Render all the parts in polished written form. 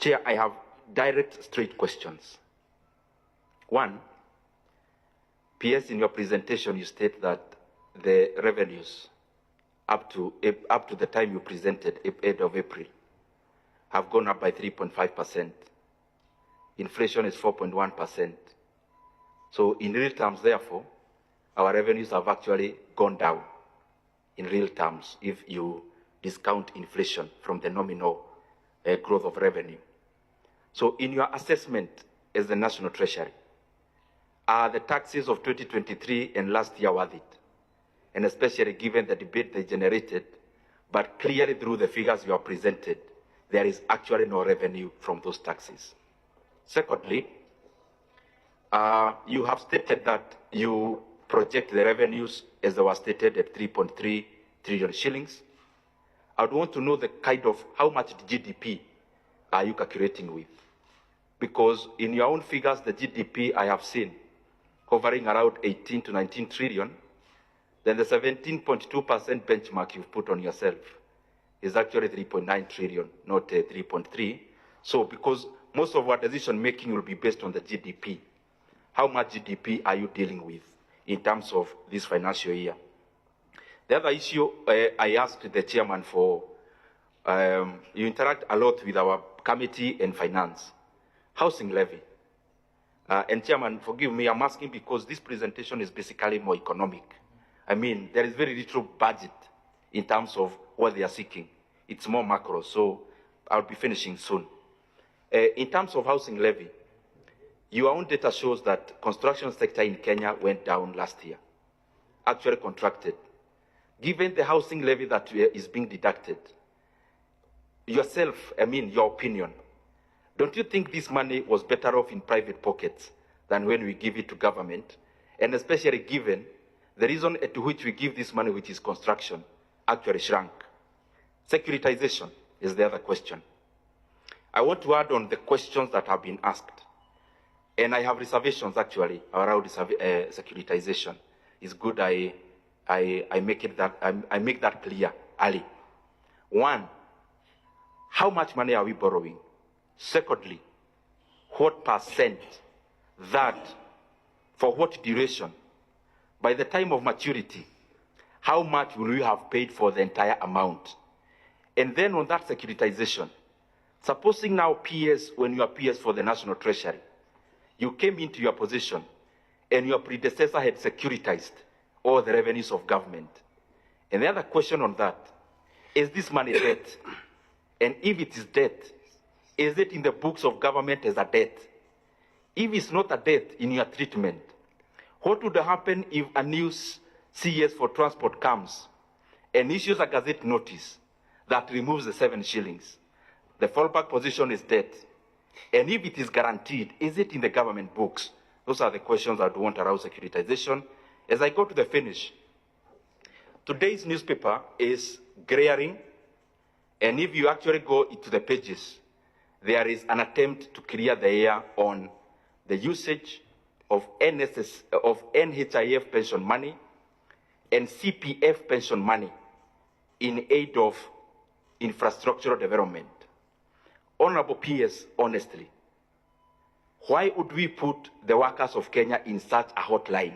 Chair, I have direct, straight questions. One, PS, in your presentation, you state that the revenues up to the time you presented, 8th of April, have gone up by 3.5%. Inflation is 4.1%. So in real terms, therefore, our revenues have actually gone down in real terms if you discount inflation from the nominal growth of revenue. So in your assessment as the National Treasury, are the taxes of 2023 and last year worth it? And especially given the debate they generated, but clearly through the figures you have presented, there is actually no revenue from those taxes. Secondly, you have stated that you project the revenues as they were stated at 3.3 trillion shillings. I would want to know the kind of how much GDP are you calculating with? Because in your own figures, the GDP I have seen hovering around 18 to 19 trillion, then the 17.2% benchmark you've put on yourself is actually 3.9 trillion, not 3.3. So because most of our decision making will be based on the GDP, how much GDP are you dealing with in terms of this financial year? The other issue I asked the chairman for, you interact a lot with our committee and finance, housing levy. And chairman, forgive me, I'm asking because this presentation is basically more economic. I mean, there is very little budget in terms of what they are seeking. It's more macro, so I'll be finishing soon. In terms of housing levy, your own data shows that construction sector in Kenya went down last year, actually contracted. Given the housing levy that is being deducted, yourself, I mean, your opinion, don't you think this money was better off in private pockets than when we give it to government? And especially given the reason to which we give this money, which is construction, actually shrunk. Securitization is the other question. I want to add on the questions that have been asked. And I have reservations actually around securitization. It's good I make that clear early. One, how much money are we borrowing? Secondly, what percent, that, for what duration? By the time of maturity, how much will we have paid for the entire amount? And then on that securitization, supposing now PS, when you are PS for the National Treasury, you came into your position and your predecessor had securitized all the revenues of government. And the other question on that, is this money debt? And if it is debt, is it in the books of government as a debt? If it's not a debt in your treatment, what would happen if a new CS for transport comes and issues a gazette notice that removes the 7 shillings? The fallback position is debt. And if it is guaranteed, is it in the government books? Those are the questions I'd want around securitization. As I go to the finish, today's newspaper is glaring, and if you actually go into the pages, there is an attempt to clear the air on the usage of NHIF pension money and CPF pension money in aid of infrastructural development. Honorable PS, honestly, why would we put the workers of Kenya in such a hotline?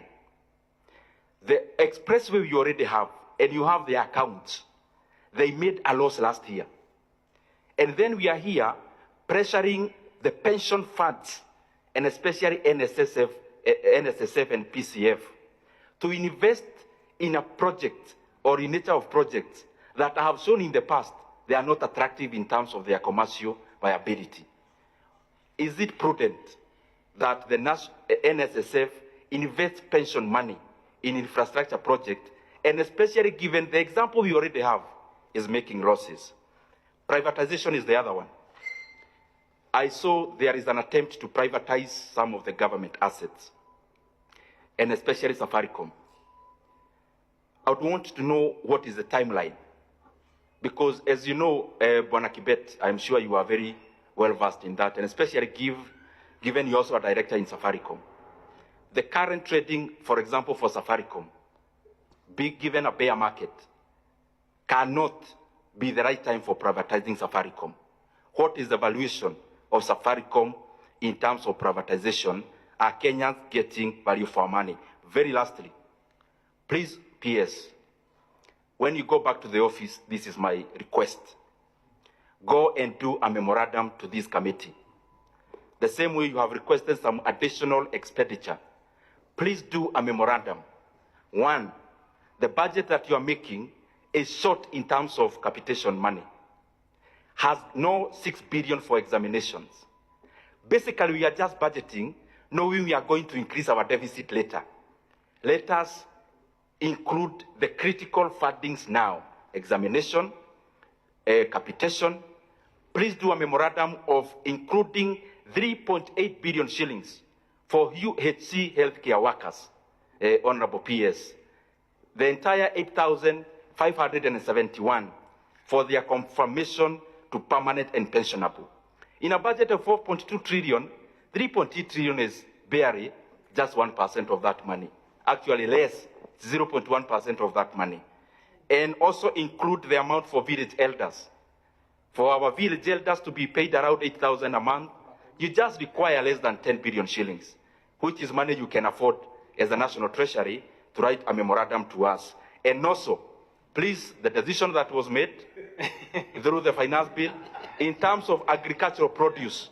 The expressway you already have, and you have the accounts, they made a loss last year. And then we are here pressuring the pension funds, and especially NSSF and PCF, to invest in a project or in nature of projects that I have shown in the past they are not attractive in terms of their commercial viability. Is it prudent that the NSSF invests pension money in infrastructure projects, and especially given the example we already have is making losses? Privatization is the other one. I saw there is an attempt to privatize some of the government assets, and especially Safaricom. I would want to know what is the timeline. Because as you know, Bwana Kibet, I'm sure you are very well versed in that, and especially given you're also a director in Safaricom. The current trading, for example, for Safaricom, given a bear market, cannot be the right time for privatizing Safaricom. What is the valuation of Safaricom in terms of privatization, are Kenyans getting value for money? Very lastly, please, PS, when you go back to the office, this is my request. Go and do a memorandum to this committee. The same way you have requested some additional expenditure. Please do a memorandum. One, the budget that you are making is short in terms of capitation money. Has no 6 billion for examinations. Basically, we are just budgeting, knowing we are going to increase our deficit later. Let us include the critical fundings now. Examination, capitation. Please do a memorandum of including 3.8 billion shillings for UHC healthcare workers, Honorable PS. The entire 8,571 for their confirmation to permanent and pensionable. In a budget of 4.2 trillion, 3.8 trillion is barely just 1% of that money. Actually less, 0.1% of that money. And also include the amount for village elders. For our village elders to be paid around 8,000 a month, you just require less than 10 billion shillings, which is money you can afford as a national treasury to write a memorandum to us. And also, please, the decision that was made through the finance bill in terms of agricultural produce,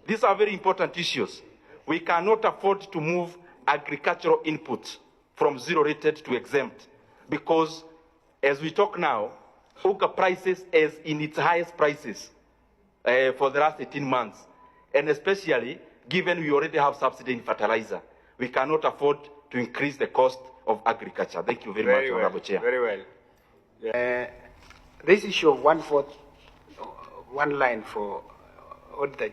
these are very important issues. We cannot afford to move agricultural inputs from zero rated to exempt, because as we talk now, sugar prices is in its highest prices for the last 18 months. And especially given we already have subsidy in fertilizer, we cannot afford to increase the cost of agriculture. Thank you very much, Honorable Chair. Very well. This issue of one line for Auditor General.